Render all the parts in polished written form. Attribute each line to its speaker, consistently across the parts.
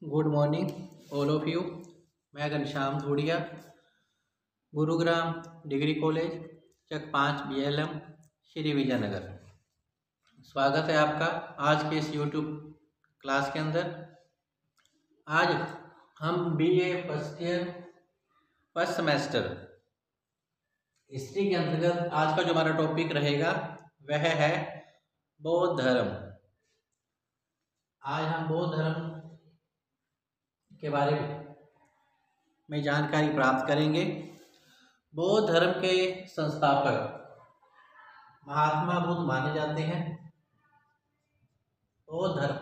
Speaker 1: Good morning all of you. मैं Ghanshyam धूड़िया, Gurugram degree college चक 5 BLM Shri Vijayanagar. स्वागत है आपका आज के इस यूट्यूब क्लास के अंदर। आज हम BA first year first semester history के अंतर्गत आज का जो हमारा टॉपिक रहेगा वह है बौद्ध धर्म। आज हम बौद्ध धर्म के बारे में जानकारी प्राप्त करेंगे। बौद्ध धर्म के संस्थापक महात्मा बुद्ध माने जाते हैं। बौद्ध धर्म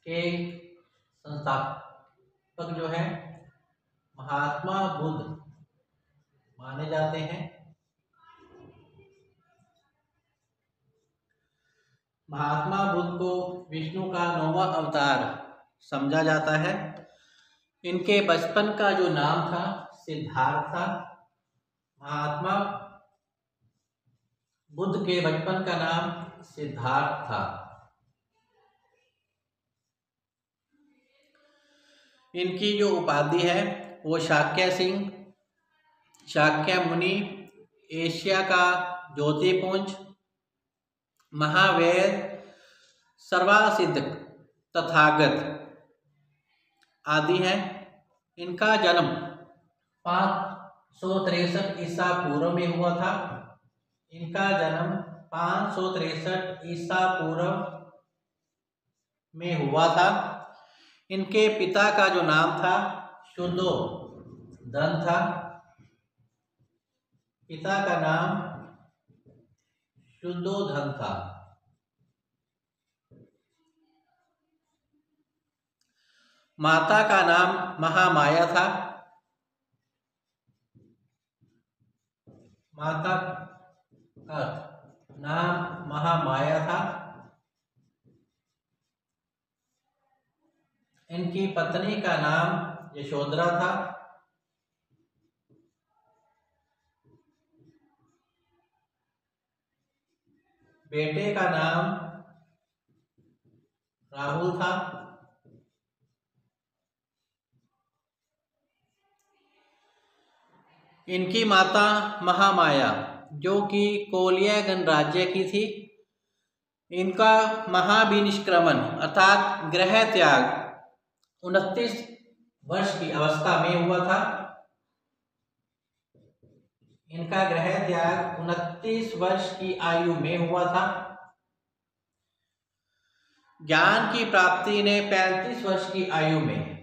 Speaker 1: के संस्थापक जो है महात्मा बुद्ध माने जाते हैं। महात्मा बुद्ध को विष्णु का 9वां अवतार समझा जाता है। इनके बचपन का जो नाम था सिद्धार्थ था। महात्मा बुद्ध के बचपन का नाम सिद्धार्थ था। इनकी जो उपाधि है वो शाक्य सिंह, शाक्य मुनि, एशिया का ज्योतिपुंज, महावेद, सर्वसिद्ध तथागत आदि हैं। इनका जन्म 563 ईसा पूर्व में हुआ था। इनका जन्म 563 ईसा पूर्व में हुआ था। इनके पिता का जो नाम था शुद्धोधन था। पिता का नाम शुद्धोधन था। माता का नाम महामाया था। माता का नाम महामाया था। इनकी पत्नी का नाम यशोधरा था। बेटे का नाम राहुल था। इनकी माता महामाया जो कि कोलिया गणराज्य की थी, इनका महाविनिष्क्रमण अर्थात गृह त्याग 29 वर्ष की अवस्था में हुआ था। इनका गृह त्याग 29 वर्ष की आयु में हुआ था। ज्ञान की प्राप्ति ने 35 वर्ष की आयु में,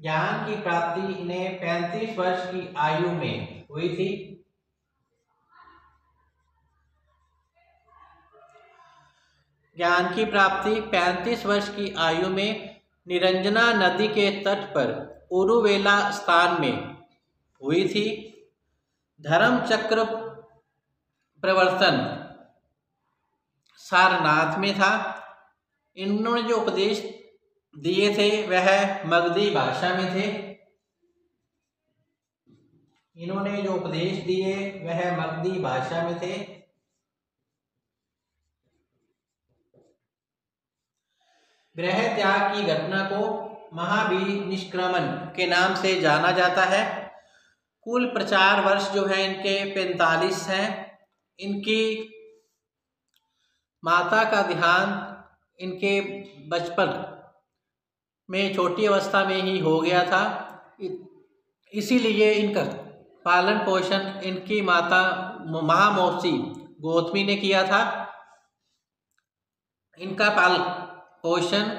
Speaker 1: ज्ञान की प्राप्ति ने 35 वर्ष की आयु में हुई थी। ज्ञान की प्राप्ति 35 वर्ष की आयु में निरंजना नदी के तट पर उरुवेला स्थान में हुई थी। धर्म चक्र प्रवर्तन सारनाथ में था। इन्होंने जो उपदेश दिए थे वह मगधी भाषा में थे। इन्होंने जो उपदेश दिए वह मगधी भाषा में थे। गृह त्याग की घटना को महाविनिष्क्रमण के नाम से जाना जाता है। कुल प्रचार वर्ष जो है इनके 45 हैं। इनकी माता का देहांत इनके बचपन में छोटी अवस्था में ही हो गया था। इसीलिए इनका पालन पोषण इनकी माता महामौसी गौतमी ने किया था। इनका पालन पोषण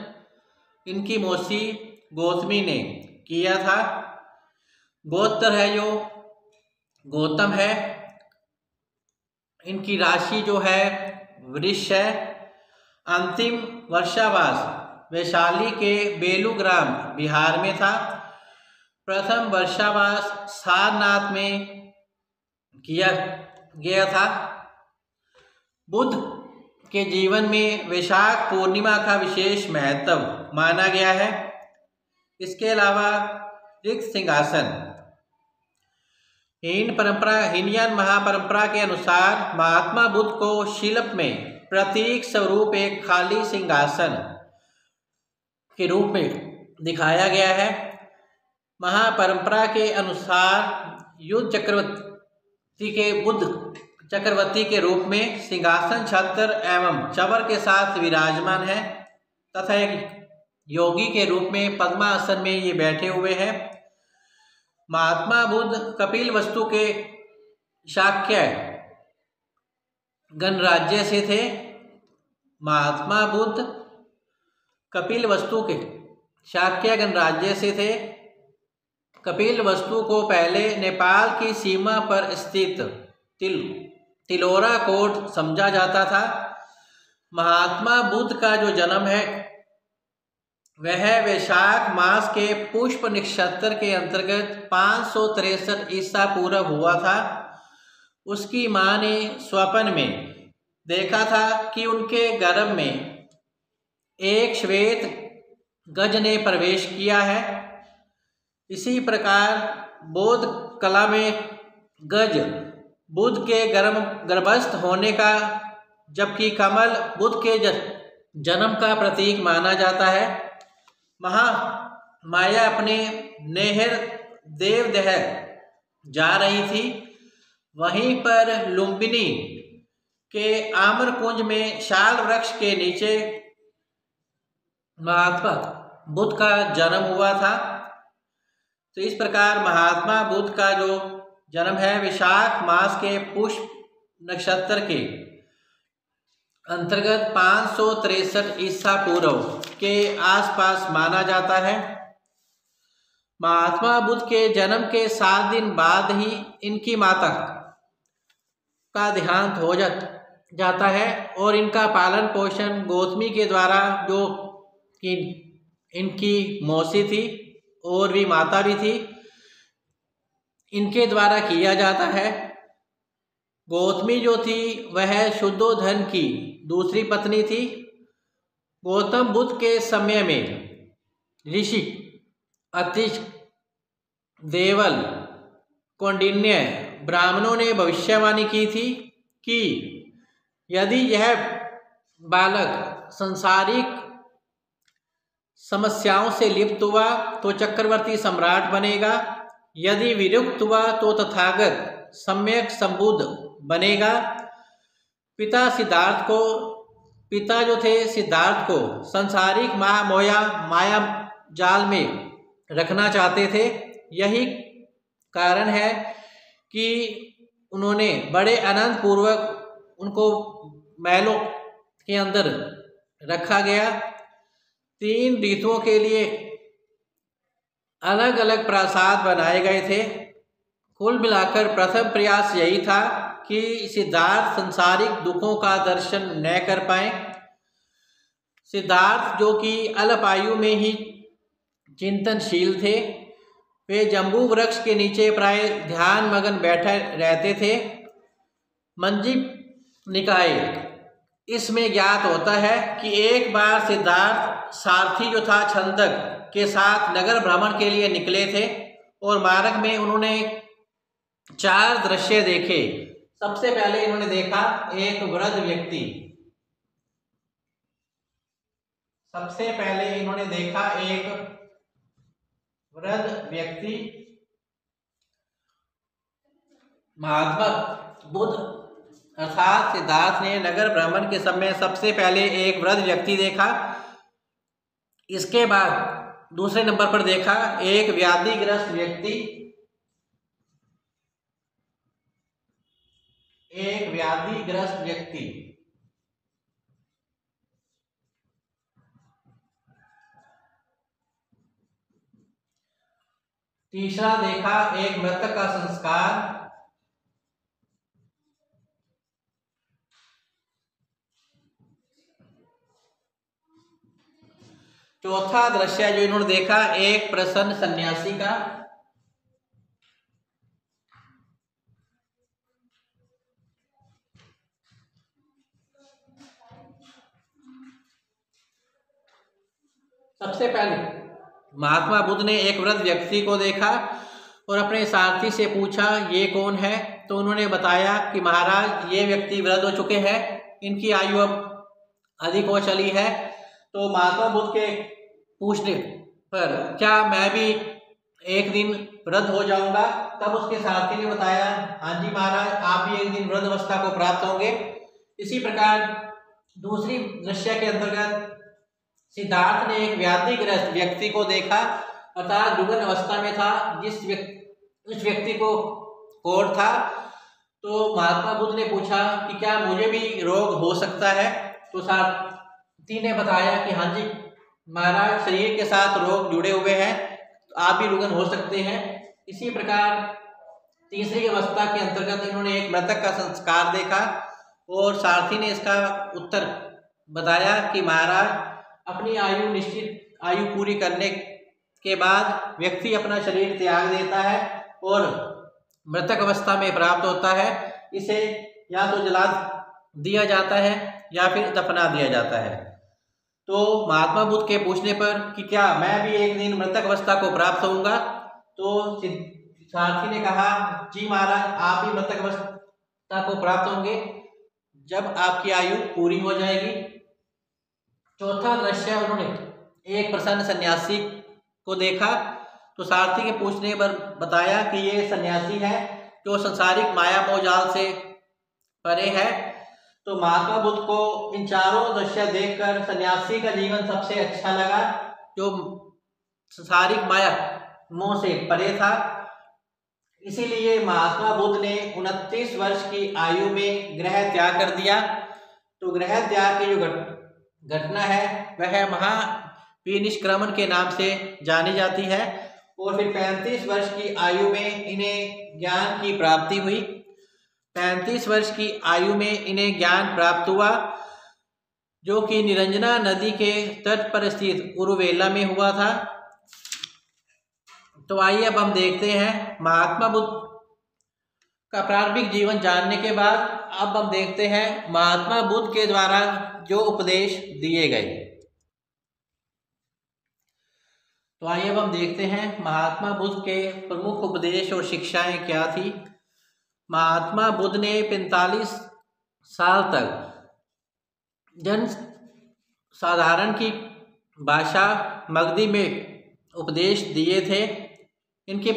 Speaker 1: इनकी मौसी गौतमी ने किया था। गोत्र है जो गौतम है। इनकी राशि जो है वृष है। अंतिम वर्षावास वैशाली के बेलूग्राम बिहार में था। प्रथम वर्षावास सारनाथ में किया गया था। बुद्ध के जीवन में वैशाख पूर्णिमा का विशेष महत्व माना गया है। इसके अलावा रिक्त सिंहासन हीनयान महापरंपरा के अनुसार महात्मा बुद्ध को शिल्प में प्रतीक स्वरूप एक खाली सिंहासन के रूप में दिखाया गया है। महापरंपरा के अनुसार युद्ध चक्रवर्ती के रूप में सिंहासन छत्र एवं चवर के साथ विराजमान है तथा एक योगी के रूप में पद्मासन में ये बैठे हुए हैं। महात्मा बुद्ध कपिलवस्तु के शाक्य गणराज्य से थे। महात्मा बुद्ध कपिलवस्तु के शाक्य गणराज्य से थे। कपिलवस्तु को पहले नेपाल की सीमा पर स्थित तिलोरा कोट समझा जाता था। महात्मा बुद्ध का जो जन्म है वह वैशाख मास के पुष्प नक्षत्र के अंतर्गत 563 ईसा पूर्व हुआ था। उसकी मां ने स्वप्न में देखा था कि उनके गर्भ में एक श्वेत गज ने प्रवेश किया है। इसी प्रकार बौद्ध कला में गज बुद्ध के गर्भस्थ होने का, जबकि कमल बुद्ध के जन्म का प्रतीक माना जाता है। महामाया अपने नेहर देवदह जा रही थी। वहीं पर लुम्बिनी के आम्रकुंज में शाल वृक्ष के नीचे महात्मा बुद्ध का जन्म हुआ था। तो इस प्रकार महात्मा बुद्ध का जो जन्म है वैशाख मास के पुष्प नक्षत्र के अंतर्गत 563 ईसा पूर्व के आसपास माना जाता है। महात्मा बुद्ध के जन्म के 7 दिन बाद ही इनकी माता का देहांत हो जाता है और इनका पालन पोषण गौतमी के द्वारा, जो इनकी मौसी थी और भी माता भी थी, इनके द्वारा किया जाता है। गौतमी जो थी वह शुद्धोधन की दूसरी पत्नी थी। गौतम बुद्ध के समय में ऋषि अतिश, देवल, कौंडिन्य ब्राह्मणों ने भविष्यवाणी की थी कि यदि यह बालक संसारिक समस्याओं से लिप्त हुआ तो चक्रवर्ती सम्राट बनेगा, यदि विरक्त हुआ तो तथागत सम्यक संबुद्ध बनेगा। पिता जो थे सिद्धार्थ को संसारिक माया जाल में रखना चाहते थे। यही कारण है कि उन्होंने बड़े आनंद पूर्वक उनको महलों के अंदर रखा गया। 3 ऋतुओं के लिए अलग अलग प्रासाद बनाए गए थे। कुल मिलाकर प्रथम प्रयास यही था कि सिद्धार्थ संसारिक दुखों का दर्शन न कर पाए। सिद्धार्थ जो कि अल्पायु में ही चिंतनशील थे, वे जम्बू वृक्ष के नीचे प्राय ध्यान मगन बैठे रहते थे। मंजीव निकाय इसमें ज्ञात होता है कि एक बार सिद्धार्थ सारथी जो था छंदक के साथ नगर भ्रमण के लिए निकले थे और मार्ग में उन्होंने 4 दृश्य देखे। सबसे पहले इन्होंने देखा एक वृद्ध व्यक्ति। महात्मा बुद्ध अर्थात सिद्धार्थ ने नगर भ्रमण के समय सबसे पहले एक वृद्ध व्यक्ति देखा। इसके बाद दूसरे नंबर पर देखा एक व्याधिग्रस्त व्यक्ति। तीसरा देखा एक मृतक का संस्कार। चौथा दृश्य जो इन्होंने देखा एक प्रसन्न सन्यासी का। सबसे पहले महात्मा बुद्ध ने एक वृद्ध व्यक्ति को देखा और अपने सारथी से पूछा ये कौन है। तो उन्होंने बताया कि महाराज ये व्यक्ति वृद्ध हो चुके हैं इनकी आयु अब अधिक हो चली है। तो महात्मा बुद्ध के पूछने पर क्या मैं भी एक दिन वृद्ध हो जाऊंगा? तब उसके सारथी ने बताया, हाँ जी महाराज, आप भी एक दिन वृद्ध अवस्था को प्राप्त होंगे। इसी प्रकार दूसरी दृश्य के अंतर्गत सिद्धार्थ ने एक व्याधिग्रस्त व्यक्ति को देखा, अर्थात रुग्ण अवस्था में था, उस व्यक्ति को कोढ़ था। तो महात्मा बुद्ध ने पूछा कि क्या मुझे भी रोग हो सकता है? तो सारथी ने बताया कि हाँ जी महाराज, शरीर के साथ रोग जुड़े हुए हैं, तो आप भी रुग्ण हो सकते हैं। इसी प्रकार तीसरी अवस्था के अंतर्गत इन्होंने एक मृतक का संस्कार देखा और सारथी ने इसका उत्तर बताया कि महाराज, अपनी निश्चित आयु पूरी करने के बाद व्यक्ति अपना शरीर त्याग देता है और मृतक अवस्था में प्राप्त होता है। इसे या तो जला दिया जाता है या फिर दफना दिया जाता है। तो महात्मा बुद्ध के पूछने पर कि क्या मैं भी एक दिन मृतक अवस्था को प्राप्त होऊंगा? तो सारथी ने कहा, जी महाराज, आप भी मृतक अवस्था को प्राप्त होंगे जब आपकी आयु पूरी हो जाएगी। चौथा दृश्य, उन्होंने एक प्रसन्न सन्यासी को देखा। तो सारथी के पूछने पर बताया कि ये सन्यासी है जो संसारिक माया मोह जाल से परे है। तो महात्मा बुद्ध को इन चारों दृश्य देखकर सन्यासी का जीवन सबसे अच्छा लगा, जो संसारिक माया मोह से परे था। इसीलिए महात्मा बुद्ध ने 29 वर्ष की आयु में गृह त्याग कर दिया। तो गृह त्याग की जो घटना है वह महापरिनिष्क्रमण के नाम से जानी जाती है। और फिर 35 वर्ष की आयु में इन्हें ज्ञान की प्राप्ति हुई। 35 वर्ष की आयु में इन्हें ज्ञान प्राप्त हुआ, जो कि निरंजना नदी के तट पर स्थित उरुवेला में हुआ था। तो आइए अब हम देखते हैं महात्मा बुद्ध का प्रारंभिक जीवन जानने के बाद अब हम देखते हैं महात्मा बुद्ध के द्वारा जो उपदेश दिए गए। तो आइए अब हम देखते हैं महात्मा बुद्ध के प्रमुख उपदेश और शिक्षाएं क्या थी। महात्मा बुद्ध ने 45 साल तक जन साधारण की भाषा मगधी में उपदेश दिए थे। इनके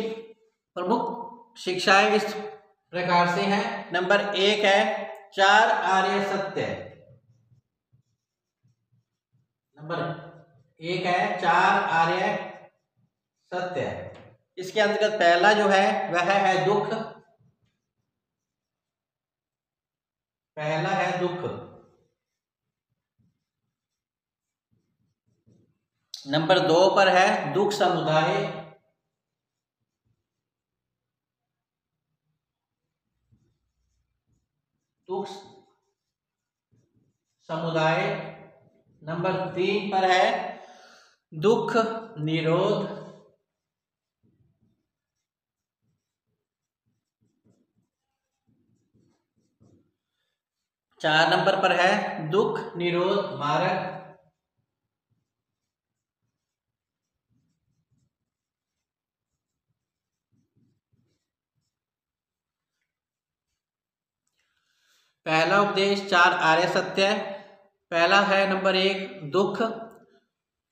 Speaker 1: प्रमुख शिक्षाएं इस प्रकार से हैं। नंबर 1 है 4 आर्य सत्य। नंबर 1 है 4 आर्य सत्य। इसके अंतर्गत पहला जो है वह है दुख। पहला है दुख। नंबर 2 पर है दुख समुदाय। दुख समुदाय। नंबर 3 पर है दुख निरोध। चार नंबर पर है दुख निरोध मार्ग। पहला उपदेश 4 आर्य सत्य। पहला है नंबर 1 दुख।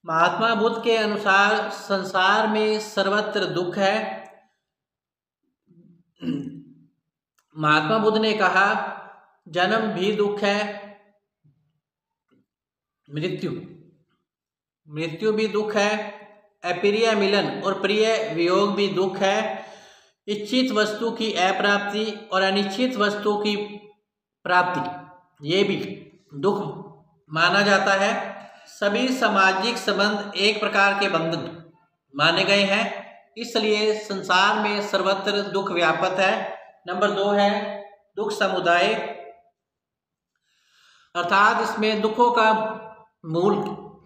Speaker 1: महात्मा बुद्ध के अनुसार संसार में सर्वत्र दुख है। महात्मा बुद्ध ने कहा, जन्म भी दुख है, मृत्यु भी दुख है, अप्रिय मिलन और प्रिय वियोग भी दुख है, इच्छित वस्तु की अप्राप्ति और अनिश्चित वस्तु की प्राप्ति ये भी दुख माना जाता है। सभी सामाजिक संबंध एक प्रकार के बंधन माने गए हैं, इसलिए संसार में सर्वत्र दुख व्याप्त है। नंबर 2 है दुख समुदाय, अर्थात इसमें दुखों का मूल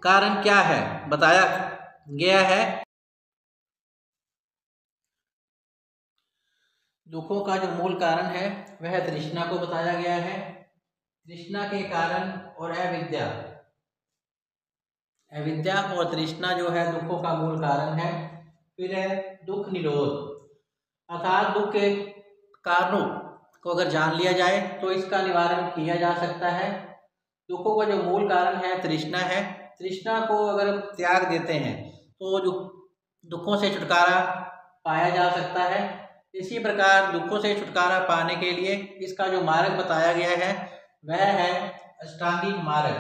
Speaker 1: कारण क्या है बताया गया है। दुखों का जो मूल कारण है वह तृष्णा को बताया गया है। तृष्णा के कारण और अविद्या और तृष्णा जो है दुखों का मूल कारण है। फिर है दुख निरोध, अर्थात दुख के कारणों को अगर जान लिया जाए तो इसका निवारण किया जा सकता है। दुखों का जो मूल कारण है तृष्णा है। तृष्णा को अगर त्याग देते हैं तो जो दुखों से छुटकारा पाया जा सकता है। इसी प्रकार दुखों से छुटकारा पाने के लिए इसका जो मार्ग बताया गया है वह है अष्टांगिक मार्ग।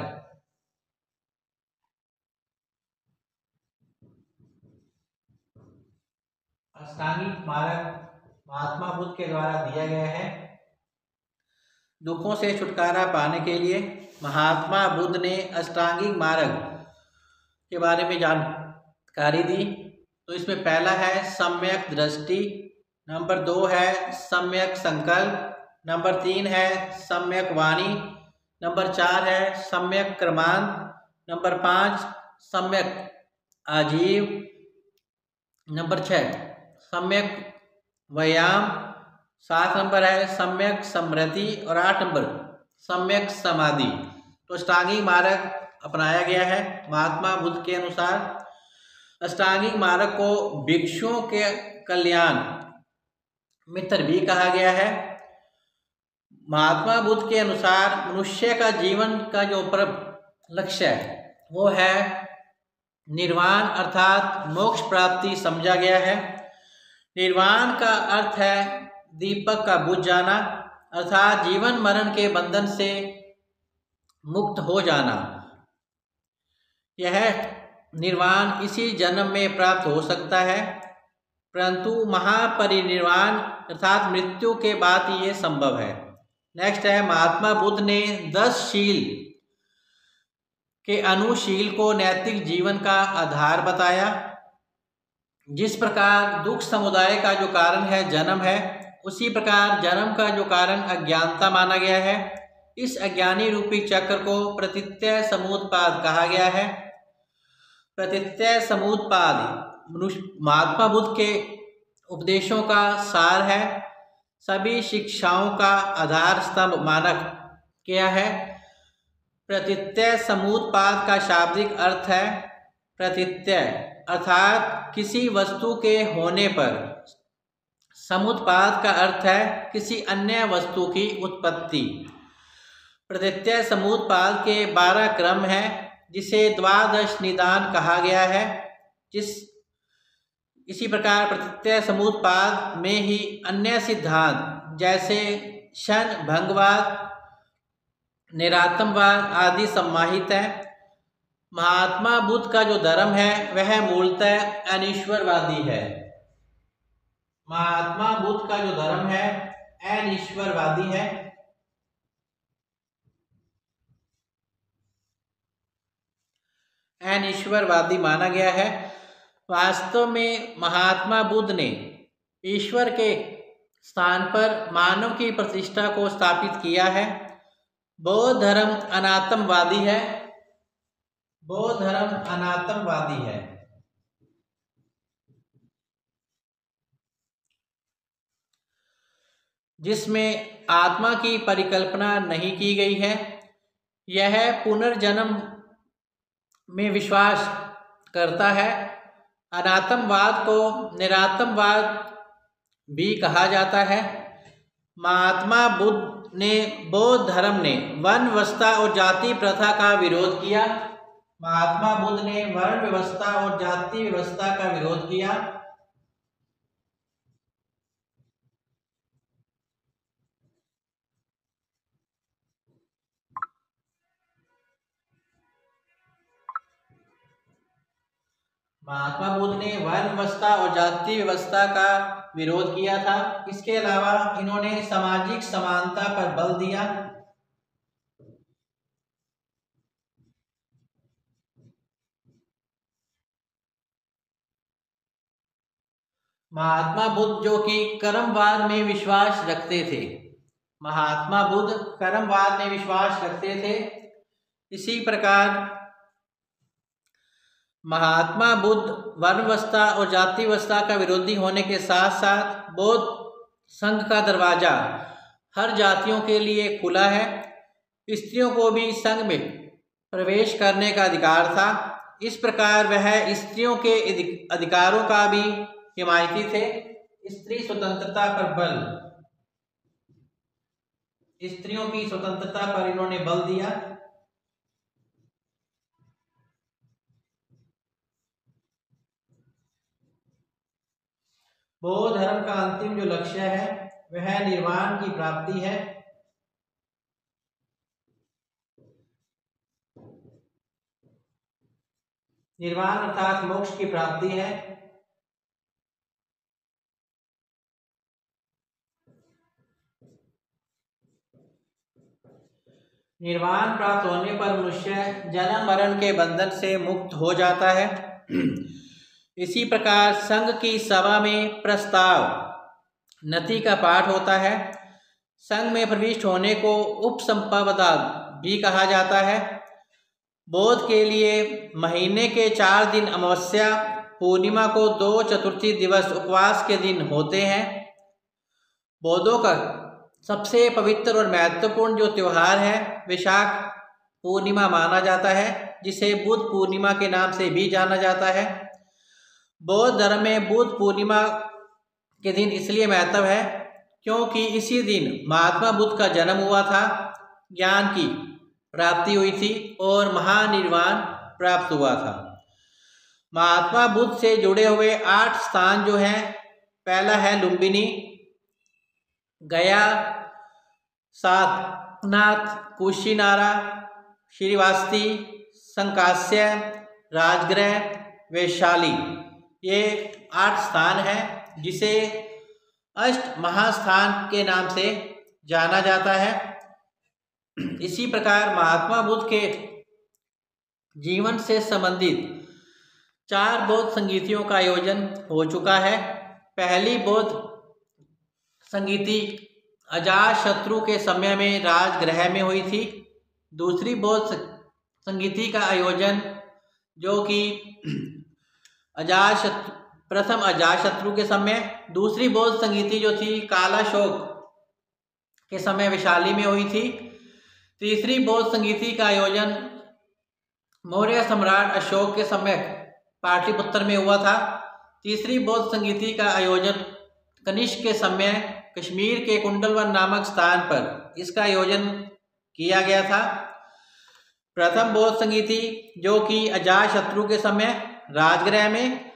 Speaker 1: अष्टांगिक मार्ग महात्मा बुद्ध के द्वारा दिया गया है। दुखों से छुटकारा पाने के लिए महात्मा बुद्ध ने अष्टांगिक मार्ग के बारे में जानकारी दी। तो इसमें पहला है सम्यक दृष्टि, नंबर 2 है सम्यक संकल्प, नंबर 3 है सम्यक वाणी, नंबर 4 है सम्यक कर्मांत, नंबर 5 सम्यक आजीव, नंबर 6 सम्यक व्यायाम, 7 नंबर है सम्यक स्मृति और 8 नंबर सम्यक समाधि। तो अष्टांगिक मार्ग अपनाया गया है महात्मा बुद्ध के अनुसार। अष्टांगिक मार्ग को भिक्षुओं के कल्याण मित्र भी कहा गया है। महात्मा बुद्ध के अनुसार मनुष्य का जीवन का जो लक्ष्य है वो है निर्वाण अर्थात मोक्ष प्राप्ति समझा गया है। निर्वाण का अर्थ है दीपक का बुझ जाना अर्थात जीवन मरण के बंधन से मुक्त हो जाना। यह निर्वाण इसी जन्म में प्राप्त हो सकता है, परंतु महापरिनिर्वाण अर्थात मृत्यु के बाद ये संभव है। नेक्स्ट है महात्मा बुद्ध ने 10 शील के अनुशील को नैतिक जीवन का आधार बताया। जिस प्रकार दुख समुदाय का जो कारण है जन्म है, उसी प्रकार जन्म का जो कारण अज्ञानता माना गया है। इस अज्ञानी रूपी चक्र को प्रतीत्यय समुत्पाद कहा गया है। प्रतीत्यय समुत्पाद महात्मा बुद्ध के उपदेशों का सार है, सभी शिक्षाओं का आधार स्तंभ माना गया है। प्रतीत्यय समुत्पाद का शाब्दिक अर्थ है प्रतीत्यय अर्थात किसी वस्तु के होने पर, समुत्पाद का अर्थ है किसी अन्य वस्तु की उत्पत्ति। प्रतीत्यय समुत्पाद के 12 क्रम है जिसे द्वादश निदान कहा गया है। इसी प्रकार प्रतीत्यय समुत्पाद में ही अन्य सिद्धांत जैसे क्षण भंगवाद, निरात्मवाद आदि समाहित है। महात्मा बुद्ध का जो धर्म है वह मूलतः अनिश्वरवादी है। महात्मा बुद्ध का जो धर्म है अनिश्वरवादी है। अनिश्वरवादी माना गया है। वास्तव में महात्मा बुद्ध ने ईश्वर के स्थान पर मानव की प्रतिष्ठा को स्थापित किया है। बौद्ध धर्म अनात्मवादी है। बौद्ध धर्म अनात्मवादी है। जिसमें आत्मा की परिकल्पना नहीं की गई है। यह पुनर्जन्म में विश्वास करता है। अनात्मवाद को निरात्मवाद भी कहा जाता है। महात्मा बुद्ध ने बौद्ध धर्म ने वर्ण व्यवस्था और जाति प्रथा का विरोध किया। महात्मा बुद्ध ने वर्ण व्यवस्था और जाति व्यवस्था का विरोध किया। महात्मा बुद्ध ने वर्ण व्यवस्था और जाति व्यवस्था का विरोध किया था। इसके अलावा इन्होंने सामाजिक समानता पर बल दिया। महात्मा बुद्ध जो कि कर्मवाद में विश्वास रखते थे। महात्मा बुद्ध कर्मवाद में विश्वास रखते थे। इसी प्रकार महात्मा बुद्ध वर्ण व्यवस्था और जाति व्यवस्था का विरोधी होने के साथ साथ बौद्ध संघ का दरवाजा हर जातियों के लिए खुला है। स्त्रियों को भी संघ में प्रवेश करने का अधिकार था। इस प्रकार वह स्त्रियों के अधिकारों का भी हिमायती थे। स्त्री स्वतंत्रता पर बल। स्त्रियों की स्वतंत्रता पर इन्होंने बल दिया। बौद्ध धर्म का अंतिम जो लक्ष्य है वह निर्वाण की प्राप्ति है। निर्वाण अर्थात मोक्ष की प्राप्ति है। निर्वाण प्राप्त होने पर मनुष्य जन्म मरण के बंधन से मुक्त हो जाता है। इसी प्रकार संघ की सभा में प्रस्ताव नति का पाठ होता है। संघ में प्रविष्ट होने को उपसंपदा भी कहा जाता है। बौद्ध के लिए महीने के 4 दिन अमावस्या, पूर्णिमा को 2 चतुर्थी दिवस उपवास के दिन होते हैं। बौद्धों का सबसे पवित्र और महत्वपूर्ण जो त्यौहार है वैशाख पूर्णिमा माना जाता है, जिसे बुद्ध पूर्णिमा के नाम से भी जाना जाता है। बौद्ध धर्म में बुद्ध पूर्णिमा के दिन इसलिए महत्व है क्योंकि इसी दिन महात्मा बुद्ध का जन्म हुआ था, ज्ञान की प्राप्ति हुई थी और महानिर्वाण प्राप्त हुआ था। महात्मा बुद्ध से जुड़े हुए 8 स्थान जो हैं, पहला है लुम्बिनी, गया, सारनाथ, कुशीनारा, श्रीवास्ती, संकास्य, राजगृह, वैशाली। ये 8 स्थान हैं जिसे अष्ट महास्थान के नाम से जाना जाता है। इसी प्रकार महात्मा बुद्ध के जीवन से संबंधित 4 बौद्ध संगीतियों का आयोजन हो चुका है। पहली बौद्ध संगीति अजातशत्रु के समय में राजगृह में हुई थी। दूसरी बौद्ध संगीति का आयोजन जो कि प्रथम अजातशत्रु के समय, दूसरी बौद्ध संगीति जो थी कालाशोक के समय वैशाली में हुई थी। तीसरी बौद्ध संगीति का आयोजन मौर्य सम्राट अशोक के समय पाटलिपुत्र में हुआ था। तीसरी बौद्ध संगीति का आयोजन कनिष्क के समय कश्मीर के कुंडलवन नामक स्थान पर इसका आयोजन किया गया था। प्रथम बौद्ध संगीति जो कि अजातशत्रु के समय राजगृह में,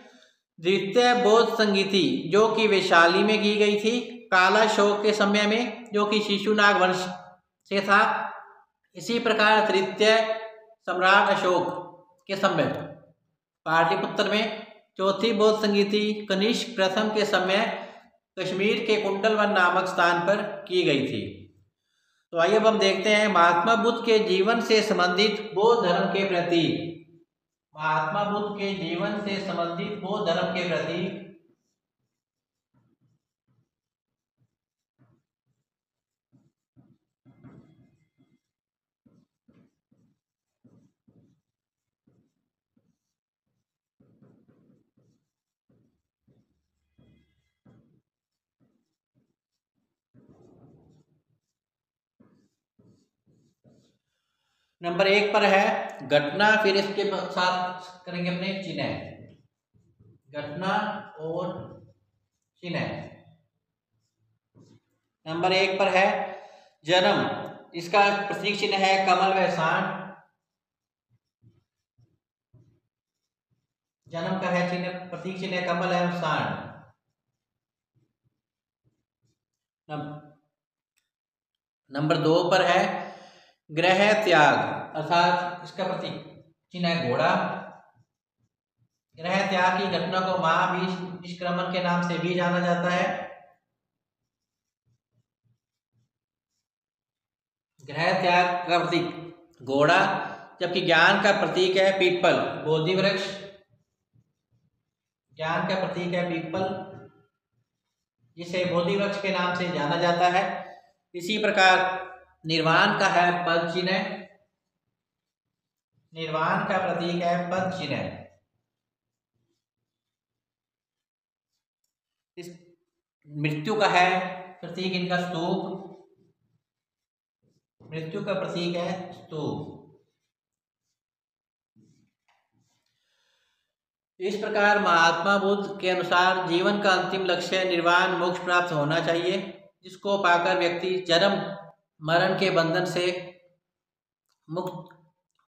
Speaker 1: द्वितीय बौद्ध संगीति जो कि वैशाली में की गई थी कालाशोक के समय में, जो कि शिशुनाग वंश से था। इसी प्रकार तृतीय सम्राट अशोक के समय पाटलिपुत्र में। चौथी बौद्ध संगीति कनिष्क प्रथम के समय कश्मीर के कुंडलवन नामक स्थान पर की गई थी। तो आइए अब हम देखते हैं महात्मा बुद्ध के जीवन से संबंधित बौद्ध धर्म के प्रति, महात्मा बुद्ध के जीवन से संबंधित बौद्ध धर्म के प्रति नंबर 1 पर है घटना, फिर इसके साथ करेंगे अपने चिन्ह, घटना और चिन्ह। नंबर 1 पर है जन्म, इसका प्रतीक चिन्ह है कमल व सांड। जन्म का है चिन्ह, प्रतीक चिन्ह कमल है सांड। नंबर 2 पर है गृह त्याग, अर्थात इसका प्रतीक चिन्ह है घोड़ा। गृह त्याग की घटना को महावीर निष्क्रमण के नाम से भी जाना जाता है। गृह त्याग का प्रतीक घोड़ा, जबकि ज्ञान का प्रतीक है पीपल, बोधि वृक्ष। ज्ञान का प्रतीक है पीपल, जिसे बोधि वृक्ष के नाम से जाना जाता है। इसी प्रकार निर्वाण का है पद चिन्ह, निर्वाण का प्रतीक है पद चिन्ह। इस मृत्यु का है प्रतीक इनका स्तूप, मृत्यु का प्रतीक है स्तूप। इस प्रकार महात्मा बुद्ध के अनुसार जीवन का अंतिम लक्ष्य निर्वाण मोक्ष प्राप्त होना चाहिए, जिसको पाकर व्यक्ति जन्म मरण के बंधन से मुक्त